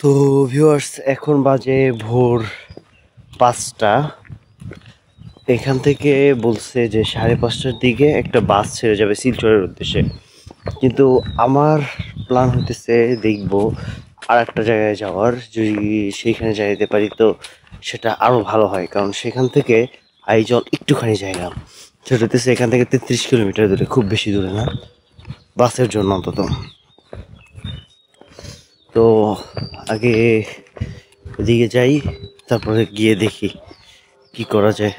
তো ভিউয়ার্স, এখন বাজে ভোর 5টা। এখান থেকে বলছে যে 5:30টার দিকে একটা বাস ছেড়ে যাবে শিলচরের উদ্দেশ্যে। কিন্তু আমার প্ল্যান হইতেছে দেখবো আর একটা জায়গায় যাওয়ার, যদি সেইখানে যাইতে পারি তো সেটা আরও ভালো হয়, কারণ সেখান থেকে আইজল একটুখানি জায়গা, সেটা হইতেছে এখান থেকে 33 কিলোমিটার দূরে, খুব বেশি দূরে না বাসের জন্য অন্তত। তো আগে এদিকে যাই, তারপরে গিয়ে দেখি কি করা যায়।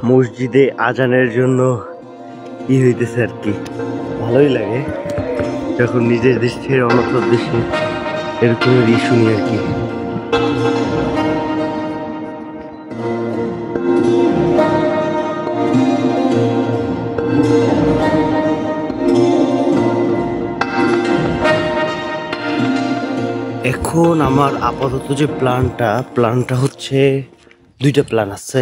মসজিদে আজানের জন্য কি হইতেছে আর কি, ভালোই লাগে যখন নিজের দেশ থেকে অন্য দেশে এরকমের শুনি আর কি। এখন আমার আপাতত যে প্ল্যানটা হচ্ছে, দুইটা প্ল্যান আছে।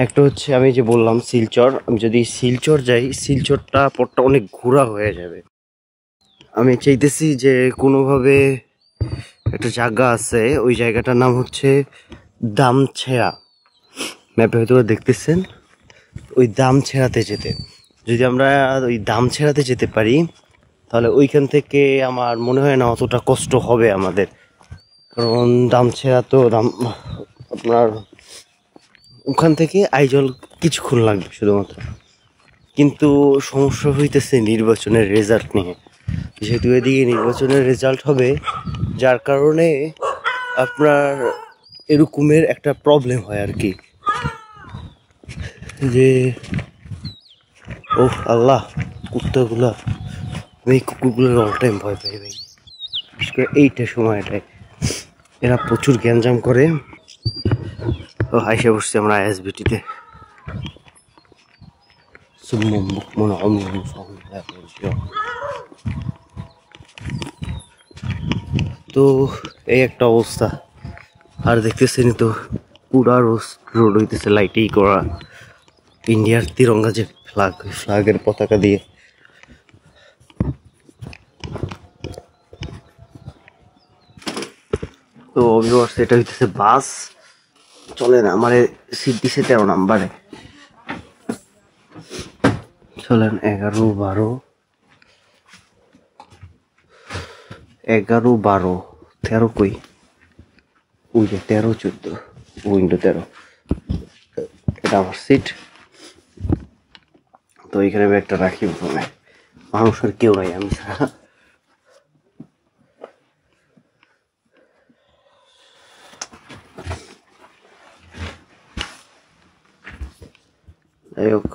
একটা হচ্ছে আমি যে বললাম শিলচর, আমি যদি শিলচর যাই, শিলচরটা পথটা অনেক ঘোরা হয়ে যাবে। আমি চাইতেছি যে কোনোভাবে একটা জায়গা আছে, ওই জায়গাটার নাম হচ্ছে দামছেড়া, ম্যাপে হয়তো দেখতেছেন, ওই দামছেড়াতে যেতে। যদি আমরা ওই দামছেড়াতে যেতে পারি তাহলে ওইখান থেকে আমার মনে হয় না অতটা কষ্ট হবে আমাদের, কারণ দামছেড়া তো আপনার ওখান থেকে আইজল কিছুক্ষণ লাগবে শুধুমাত্র। কিন্তু সমস্যা হইতেছে নির্বাচনের রেজাল্ট নিয়ে, যেহেতু এদিকে নির্বাচনের রেজাল্ট হবে, যার কারণে আপনার এরকমের একটা প্রবলেম হয় আর কি, যে ও আল্লাহ, কুত্তাগুলা, আমি এই কুকুরগুলোর অল টাইম ভয় পাই ভাই, বিশেষ করে এইটা সময়টায় এরা প্রচুর গ্যাঞ্জাম করে। তো আইসা বসছি আমরা আইএসবিটিতে। তো এই একটা অবস্থা, আর দেখতেছেন তো পুরা রোড হইতেছে লাইটেই করা, ইন্ডিয়ার তিরঙ্গা যে ফ্ল্যাগ, ওই ফ্ল্যাগের পতাকা দিয়ে। তো ভিউয়ার্স, এটা হইতেছে বাস, চলেন আমার সিট দিছে 13 নাম্বারে, চলেন 11, 12, 13 কই, ওই যে 13, 14, উইন্ডো 13, এটা আমার সিট। তো এখানে ব্যাগটা রাখি, প্রথমে মানুষ আর কেউ নাই, আমি ছাড়া। যাই হোক,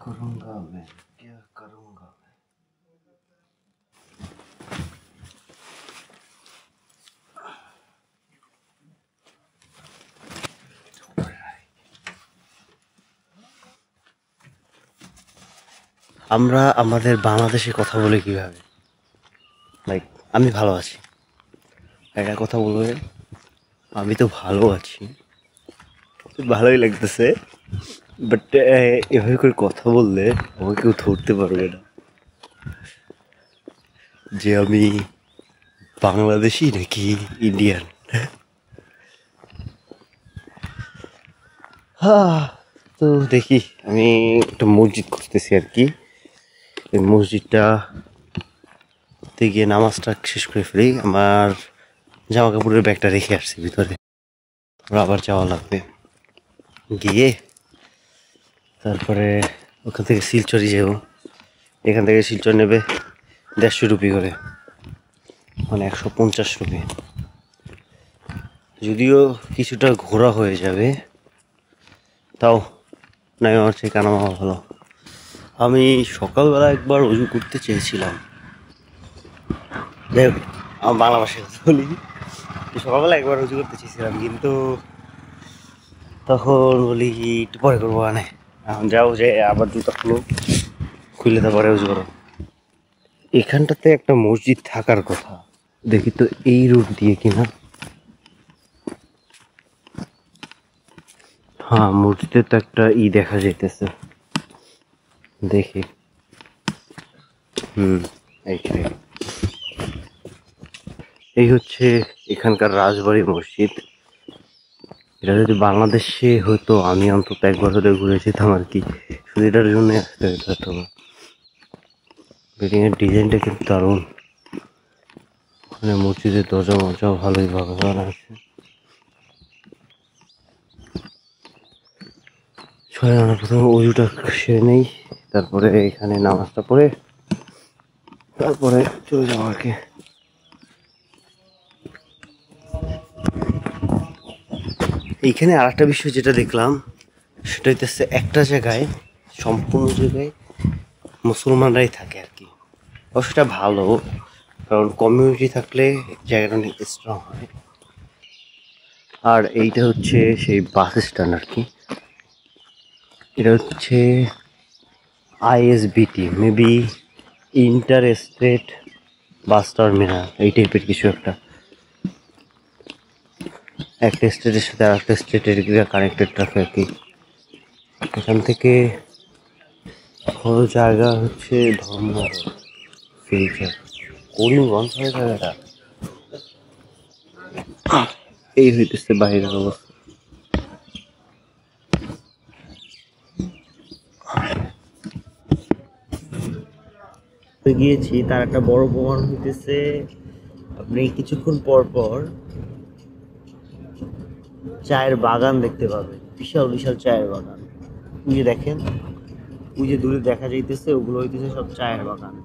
करूंगा मैं, क्या करूंगा मैं। আমরা আমাদের বাংলাদেশে কথা বলে কিভাবে, লাইক আমি ভালো আছি, একটা কথা বলবে আমি তো ভালো আছি, ভালোই লাগতেছে, বাট এভাবে করে কথা বললে আমাকে কেউ ধরতে পারবে না যে আমি বাংলাদেশি নাকি ইন্ডিয়ান। তো দেখি, আমি একটা মসজিদ খুঁজতেছি আর কি, এই মসজিদটা গিয়ে নামাজটা শেষ করে ফেলি। আমার জামা কাপড়ের ব্যাগটা রেখে আসছি ভিতরে, আবার যাওয়া লাগবে, গিয়ে তারপরে ওখান থেকে শিলচরই যাব। এখান থেকে শিলচর নেবে 150 রুপি করে, মানে 150 রুপি, যদিও কিছুটা ঘোরা হয়ে যাবে, তাও নাই আমার চেয়ে কানা মামা ভালো। আমি সকালবেলা একবার উজু করতে চেয়েছিলাম, যাই হোক আমার বাংলা ভাষায় কথা বলি, সকালবেলা একবার উজু করতে চেয়েছিলাম, কিন্তু তখন বলি একটু পরে করবো, মানে এখন যাও যে আবার জুতা খুলে তারপরে ইউজ করো। এখানটাতে একটা মসজিদ থাকার কথা, দেখি তো এই রুট দিয়ে কিনা। হ্যাঁ, মসজিদে তো একটা দেখা যাইতেছে, দেখি। এইটাই, এই হচ্ছে এখানকার রাজবাড়ি মসজিদ। এটা যদি বাংলাদেশে হতো আমি অন্তত একবার হলে ঘুরে যেতাম আর কি, শুধু এটার জন্য আসতে হতো না। বিল্ডিং এর ডিজাইনটা কিন্তু দারুণ, ওখানে মসজিদের দরজা মরজাও ভালোই ভগবান আছে। ছয় আমরা প্রথমে অজুটা সেরে নেই, তারপরে এখানে নামাজটা পড়ে তারপরে চলে যাবো আর কি। এইখানে আর একটা বিষয় যেটা দেখলাম সেটা হইতেছে একটা জায়গায়, সম্পূর্ণ জায়গায় মুসলমানরাই থাকে আর কি। অবশ্য সেটা ভালো, কারণ কমিউনিটি থাকলে জায়গাটা অনেক স্ট্রং হয়। আর এইটা হচ্ছে সেই বাস স্ট্যান্ড আর কি। এটা হচ্ছে ISBT, maybe inter state bus terminal, এই টাইপের কিছু একটা স্টেটের সাথে আর একটা স্টেটের কানেক্টেড থাকে আর কি। এখান থেকে বড় জায়গা হচ্ছে ধর্ম ফিল্টার করিমগঞ্জ হয় জায়গাটা। এই হইতেছে বাইরের অবস্থা। গিয়েছি তার একটা বড় প্রমাণ হইতেছে, আপনি কিছুক্ষণ পর পর চায়ের বাগান দেখতে পাবেন, বিশাল বিশাল চায়ের বাগান। ওই যে দেখেন, ওই যে দূরে দেখা যাইতেছে, ওগুলো হইতেছে সব চায়ের বাগান।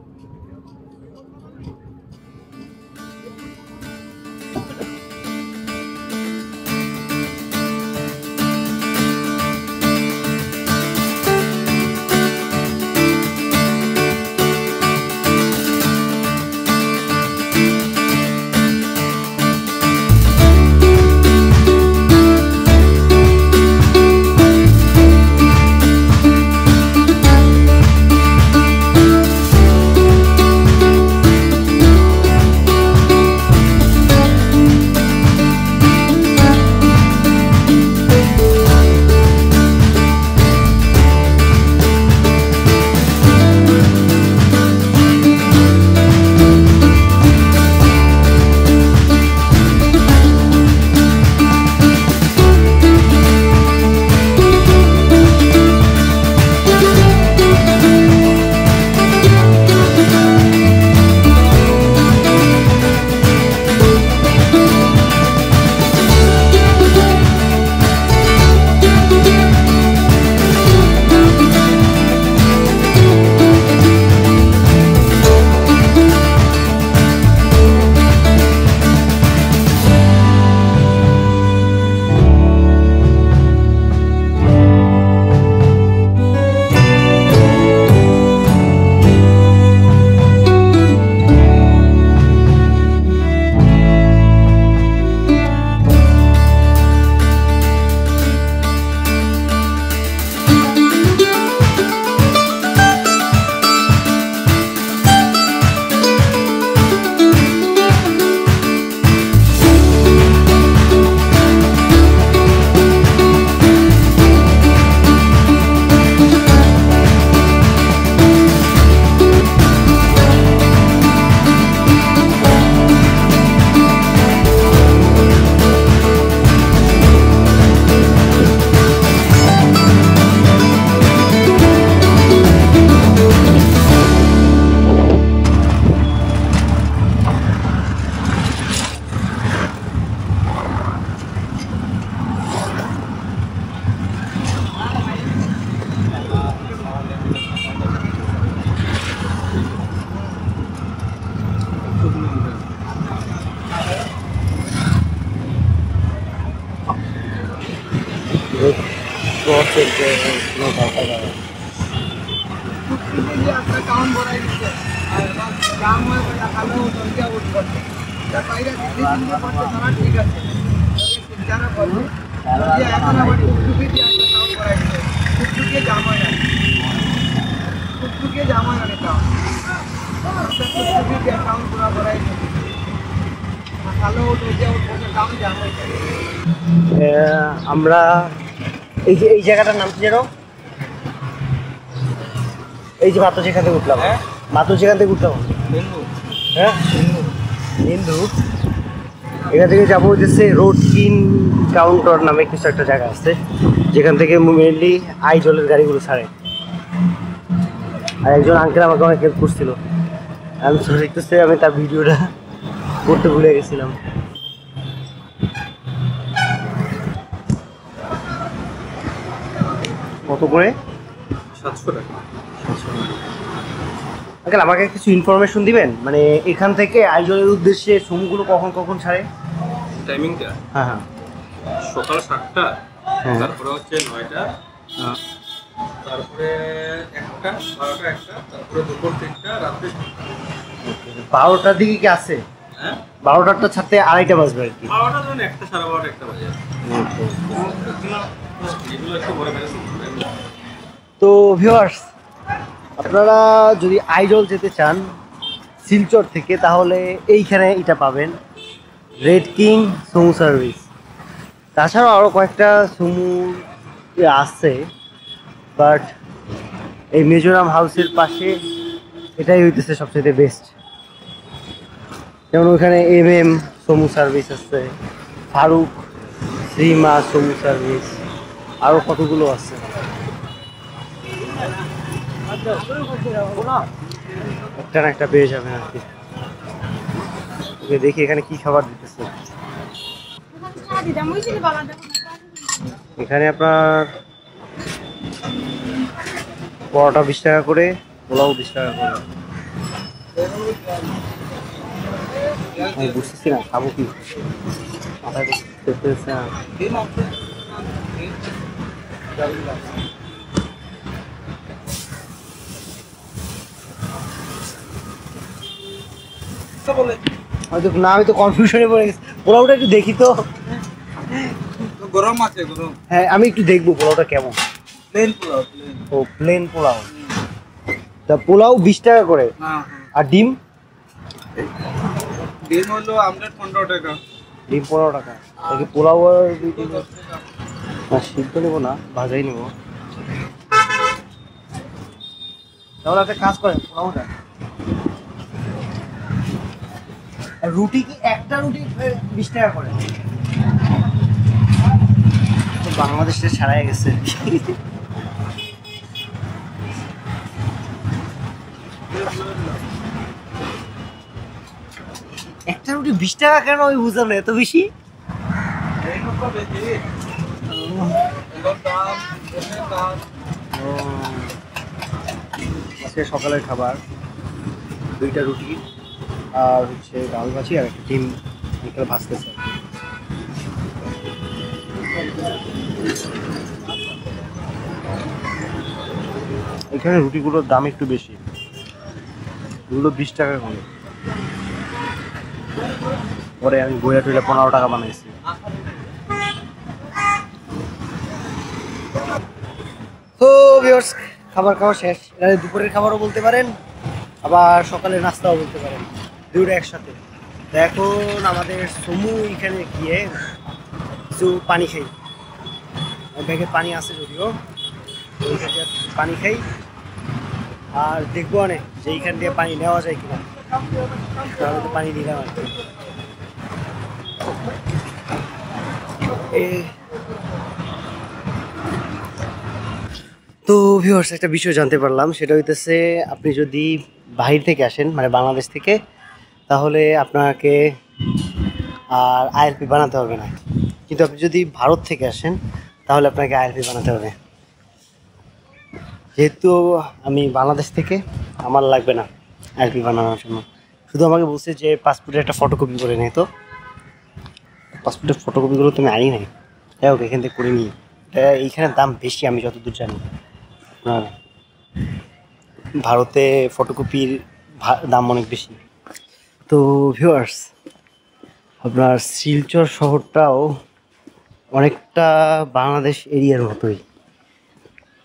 ঠিক আছে এখন আবার টুকটুকি দিয়ে একটা সাউন্ড করা গেছে, টুকটুকি জাম হয় না, টুকটুকি জাম হয় না এটা, টুকটুকি দিয়ে সাউন্ড করা গেছে, ভালো ওই যে ওর সাউন্ড জাম হয়। আমরা এই জায়গাটার নাম কি জানো? এই যে মাত্র যেখান থেকে উঠলাম, মাত্র যেখান থেকে উঠলাম, হ্যাঁ হিন্দু, এখান থেকে যাবো হচ্ছে রোডকিন কাউন্টার নামে কিছু একটা জায়গা আছে, যেখান থেকে মেনলি আইজলের গাড়িগুলো ছাড়ে। আর একজন আঙ্কেল আমাকে অনেক হেল্প করছিল, আমি দেখতেছি আমি তার ভিডিওটা করতে ভুলে গেছিলাম। কত করে? 700 টাকা। আঙ্কেল আমাকে কিছু ইনফরমেশন দিবেন, মানে এখান থেকে আইজলের উদ্দেশ্যে সমুগুলো কখন কখন ছাড়ে? টাইমিংটা হ্যাঁ হ্যাঁ, সকাল 7টা, হ্যাঁ। তারপরে হচ্ছে 9টা, তারপরে 1টা, 12টা 1টা, তারপরে দুপুর 3টা, রাত্রে 12টার দিকে কি আছে? হ্যাঁ 12টারটা ছাড়তে 2:30 বাজবে আর কি। 12টা ধরুন 1টা, 12:30, 1টা বাজে। এগুলো একটু বড় মেরেছে। তো ভিউয়ার্স, আপনারা যদি আইজল যেতে চান শিলচর থেকে, তাহলে এইখানে এটা পাবেন, রেড কিং সুমু সার্ভিস। তাছাড়াও আরও কয়েকটা সুমু আছে, বাট এই মিজোরাম হাউসের পাশে এটাই হইতেছে সবচেয়ে বেস্ট। যেমন ওইখানে MM সুমু সার্ভিস আছে, ফারুক শ্রীমা সুমু সার্ভিস, আরও কতগুলো আছে। একটা না একটা পেয়ে যাবেন আর কি। ওকে দেখি এখানে কি খাবার দিতেছে। এখানে আপনার পরোটা 20 টাকা করে, পোলাও 20 টাকা করে। আমি বুঝতেছি না খাবো কি, মাথায় দেখতেছে না। হয়তো না, আমি তো কনফিউশনে পড়ে গেছি। পোলাওটা একটু দেখি তো। গরম আছে, গরম। হ্যাঁ আমি একটু দেখবো পোলাওটা কেমন। Plain pulao, plain. ও প্লেন পোলাও, তা পোলাও 20 টাকা করে। হ্যাঁ, আর ডিম? ডিম হলো আমলেট 15 টাকা। ডিম 15 টাকা। দেখি পোলাও আর না, সিদ্ধ নেবো না, ভাজাই নেবো। তাহলে একটা কাজ করেন, পোলাওটা। আর রুটি কি একটা রুটি 20 টাকা করে? তো বাংলাদেশে ছাড়াই গেছে। একটা রুটি 20 টাকা কেন, আমি বুঝলাম না, এত বেশি। আজকে সকালের খাবার 2টা রুটি আর হচ্ছে ডাল ভাজি আর একটা ডিম বিকেলে ভাজতেছে। এখানে রুটিগুলোর দাম একটু বেশি, এগুলো 20 টাকা করে। পরে আমি বইয়া টইলা 15 টাকা বানাইছি। তো ভিউয়ার্স, খাবার খাওয়া শেষ। এটা দুপুরের খাবারও বলতে পারেন, আবার সকালের নাস্তাও বলতে পারেন, দুটো একসাথে। তো এখন আমাদের সমু এখানে গিয়ে কিছু পানি খাই। ব্যাগে পানি আছে যদিও, ওইখান থেকে পানি খাই আর দেখবো অনেক যে এইখান দিয়ে পানি নেওয়া যায় কিনা। তাহলে তো পানি নিলাম আর কি। তো ভিউয়ার্স, একটা বিষয় জানতে পারলাম, সেটা হইতেছে আপনি যদি বাহির থেকে আসেন, মানে বাংলাদেশ থেকে, তাহলে আপনাকে আর ILP বানাতে হবে না। কিন্তু আপনি যদি ভারত থেকে আসেন, তাহলে আপনাকে ILP বানাতে হবে। যেহেতু আমি বাংলাদেশ থেকে, আমার লাগবে না ILP বানানোর জন্য। শুধু আমাকে বলছে যে পাসপোর্টের একটা ফটোকপি করে নেই, তো পাসপোর্টের ফটোকপিগুলো তুমি আনি নাই। যাই হোক, এখান থেকে করে নিই। এইখানে দাম বেশি আমি যতদূর জানি। আপনার ভারতে ফটোকপির দাম অনেক বেশি। তো ভিউয়ার্স, আপনার শিলচর শহরটাও অনেকটা বাংলাদেশ এরিয়ার মতোই।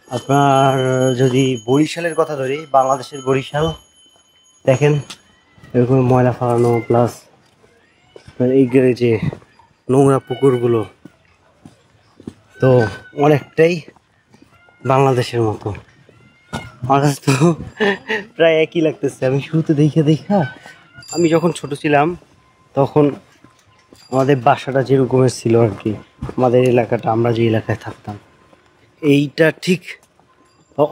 আপনার যদি বরিশালের কথা ধরি, বাংলাদেশের বরিশাল দেখেন এরকম ময়লা ফালানো, প্লাস এই যে নোংরা পুকুরগুলো, তো অনেকটাই বাংলাদেশের মতো। আমার কাছে তো প্রায় একই লাগতেছে। আমি শুরুতে দেখা আমি যখন ছোট ছিলাম তখন আমাদের বাসাটা যেরকমের ছিল আর কি, আমাদের এলাকাটা, আমরা যে এলাকায় থাকতাম, এইটা ঠিক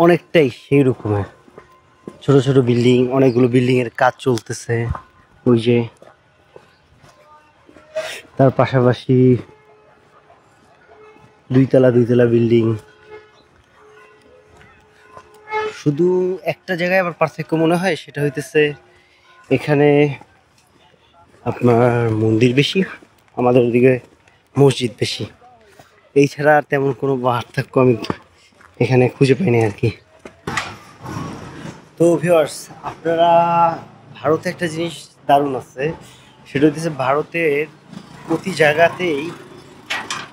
অনেকটাই সেই রকমের। ছোট ছোট বিল্ডিং, অনেকগুলো বিল্ডিংয়ের কাজ চলতেছে ওই যে, তার পাশাপাশি দুইতলা বিল্ডিং। শুধু একটা জায়গায় আবার পার্থক্য মনে হয়, সেটা হইতেছে এখানে আপনার মন্দির বেশি, আমাদের ওদিকে মসজিদ বেশি। এই ছাড়া আর তেমন কোনো পার্থক্য আমি এখানে খুঁজে পাইনি আর কি। তো ভিউয়ার্স, আপনারা ভারতে একটা জিনিস দারুণ আছে, সেটা হচ্ছে ভারতের প্রতি জায়গাতেই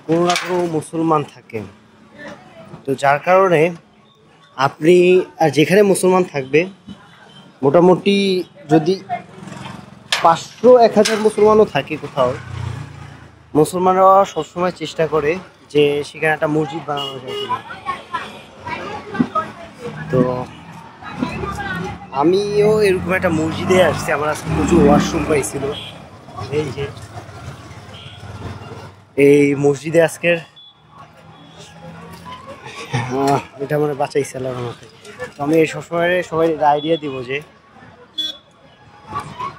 কোনো না কোনো মুসলমান থাকে। তো যার কারণে আপনি আর যেখানে মুসলমান থাকবে, মোটামুটি যদি 500-1000 মুসলমানও থাকে কোথাও, মুসলমানরা সবসময় চেষ্টা করে যে সেখানে একটা মসজিদ বানানো যায় কিনা। তো আমিও এরকম একটা মসজিদে আসছি, আমার আজকে প্রচুর ওয়াশরুম পাইছিল। এই যে এই মসজিদে আজকের এটা মানে বাঁচাইছে আল্লাহর রহমতে। তো আমি সবসময় সবাই আইডিয়া দিব যে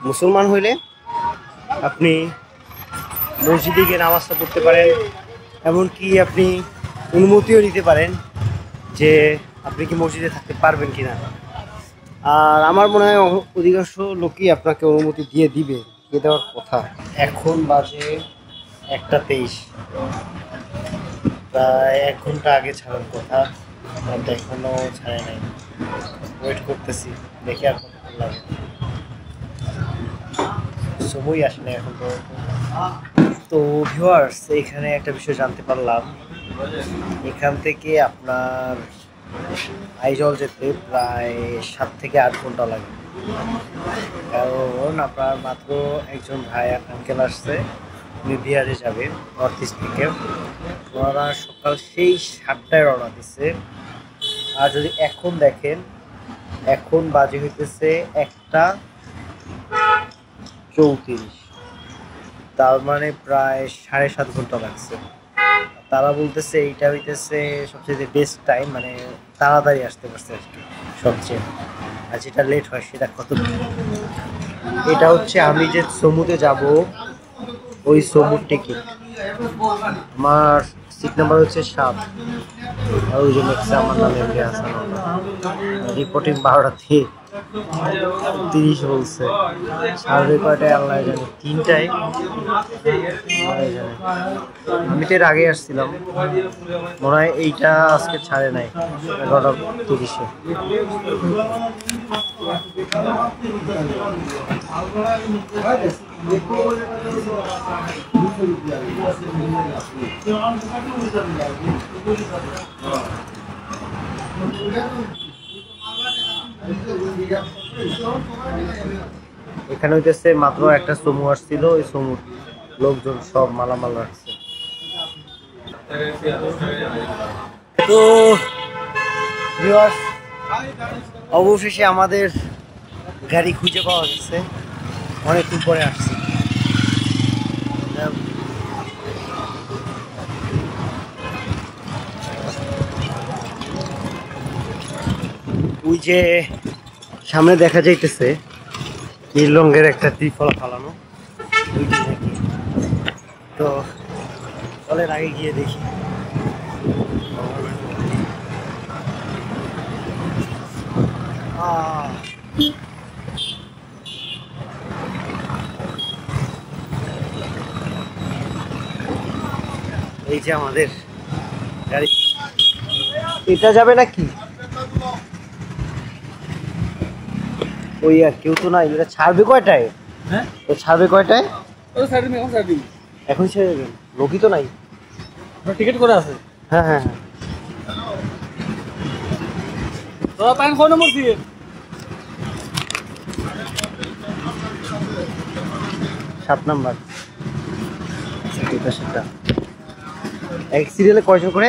মুসলমান হইলে আপনি মসজিদে গিয়ে নামাজটা পড়তে পারেন, এমনকি আপনি অনুমতিও নিতে পারেন যে আপনি কি মসজিদে থাকতে পারবেন কিনা। আর আমার মনে হয় অধিকাংশ লোকই আপনাকে অনুমতি দিয়ে দেওয়ার কথা। এখন বাজে 1:23, প্রায় 1 ঘন্টা আগে ছাড়ার কথা, এখনো ছাড়ে নাই। ওয়েট করতেছি, দেখি আর কতক্ষণ লাগে। সময় আসলে এখন তো ভিউয়ার্স, এখানে একটা বিষয় জানতে পারলাম, এখান থেকে আপনার আইজল যেতে প্রায় 7 থেকে 8 ঘন্টা লাগে। কারণ আপনার মাত্র একজন ভাই আঙ্কেল আসছে, উনি বিহারে যাবে নর্থ ইস্ট থেকে। ওনারা সকাল সেই 7টায় রওনা দিচ্ছে। আর যদি এখন দেখেন, এখন বাজে হইতেছে 1:34, তার মানে প্রায় 7.5 ঘন্টা লাগছে। তারা বলতেছে এইটা হইতেছে সবচেয়ে বেস্ট টাইম, মানে তাড়াতাড়ি আসতে পারছে আর কি সবচেয়ে। আর যেটা লেট হয় সেটা কত। এটা হচ্ছে আমি যে সমুদ্রে যাব ওই সমুদ্র টিকিট। আমার সিট নাম্বার হচ্ছে 7, আর ওই জন্য আমার নাম এমনি হাসান। রিপোর্টিং 12:30 বলছে, সাড়ে কয়টায় আল্লাহ জানে, 3টায় জানে। আমি তো এর আগে আসছিলাম, মনে হয় এইটা আজকে ছাড়ে নাই 11:30-এ। এখানে হইতেছে মাত্র একটা সমু আসছিল, ওই সমু লোকজন সব মালামাল রাখছে। তো অবশেষে আমাদের গাড়ি খুঁজে পাওয়া গেছে, অনেকক্ষণ পরে আসছে। ওই যে সামনে দেখা যাইতেছে নীল রঙের একটা ত্রিফলা ফালানো, তো চলের আগে গিয়ে দেখি। এই যে আমাদের গাড়ি, এটা যাবে নাকি? ওই আর কেউ তো নাই, এটা ছাড়বে কয়টায়? ও ছাড়বে কয়টায়? এখন ছেড়ে দেবেন, লোকই তো নাই। টিকিট করে আছে হ্যাঁ হ্যাঁ হ্যাঁ তোরা পাইন কোন নম্বর দিয়ে 7 নাম্বার এটা সেটা এক সিরিয়ালে কয়জন করে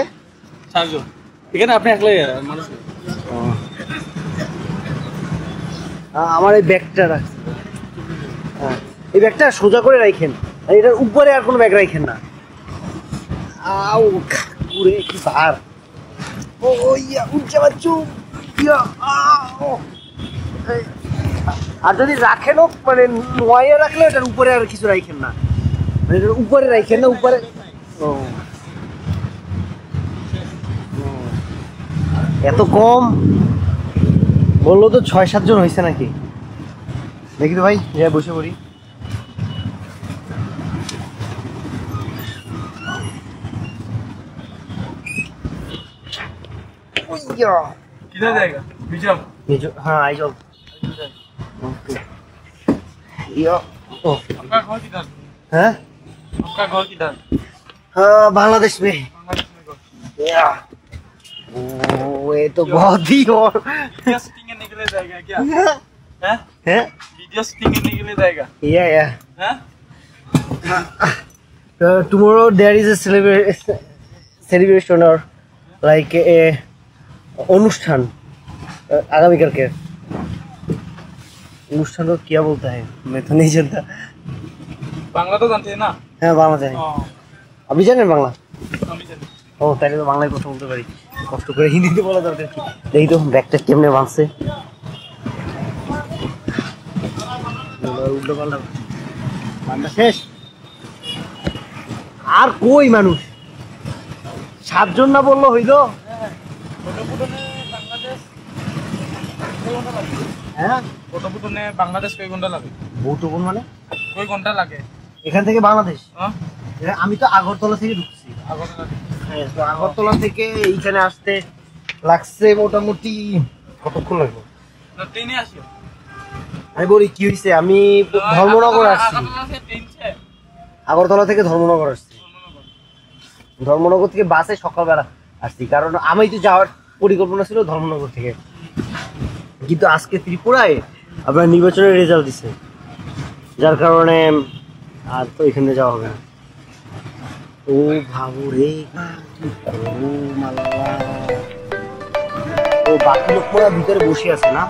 4 জন এখানে আপনি একলাই মানুষ আমার এই ব্যাগটা রাখছি হ্যাঁ এই ব্যাগটা সোজা করে রাখেন আর এটার উপরে আর কোনো ব্যাগ রাখেন না আউ পুরে কি ভার ও ইয়া উচ্চা বাচ্চু ইয়া আও আর যদি রাখেনও মানে নোয়াইয়া রাখলে এটার উপরে আর কিছু রাখেন না মানে এটার উপরে রাখেন না উপরে ও এত কম বললো তো 6-7 জন হয়েছে নাকি দেখি তো ভাই যাই বসে পড়ি किधर जाएगा बीजम हाँ आई जाओ ओके यो ओ आपका घर किधर हैं आपका घर किधर हाँ बांग्लादेश में बांग्लादेश में घर या ओ ये तो बहुत ही और वीडियो शूटिंग करने के लिए जाएगा क्या हैं हैं वीडियो शूटिंग करने के लिए जाएगा या हैं tomorrow there is a celebration or like a অনুষ্ঠান आगामीकल के অনুষ্ঠান को क्या बोलता है मैं तो नहीं जानता बांग्ला तो जानते हैं ना হ্যাঁ বাংলা জানি আপনি জানেন বাংলা আমি জানি ও তাহলে তো বাংলায় কথা বলতে পারি কষ্ট করে হিন্দিতে বলা দরকার কি দেখি তো ব্যাগটা কেমনে বাঁধছে উল্টো পাল্টা বান্ধা শেষ আর কই মানুষ 7 জন না বললো হইলো হ্যাঁ ফটোপুটনে বাংলাদেশ কয় ঘন্টা লাগে বৌটুকুন মানে কয় ঘন্টা লাগে এখান থেকে বাংলাদেশ হ্যাঁ আমি তো আগরতলা থেকে ঢুকছি হ্যাঁ তো আগরতলা থেকে এইখানে আসতে লাগছে মোটামুটি কতক্ষণ লাগবে না ট্রেনে আসিও আমি বলি কি হয়েছে আমি ধর্মনগর আসছি আগরতলা থেকে ধর্মনগর আসছি ধর্মনগর থেকে বাসে সকালবেলা আসছি কারণ আমি তো যাওয়ার পরিকল্পনা ছিল ধর্মনগর থেকে কিন্তু আজকে ত্রিপুরায় আপনার নির্বাচনের রেজাল্ট দিছে যার কারণে আর তো এখানে যাওয়া হবে না ও ভাবু রে ও মাল্লা ও বাকি লোকরা ভিতরে বসে আছে না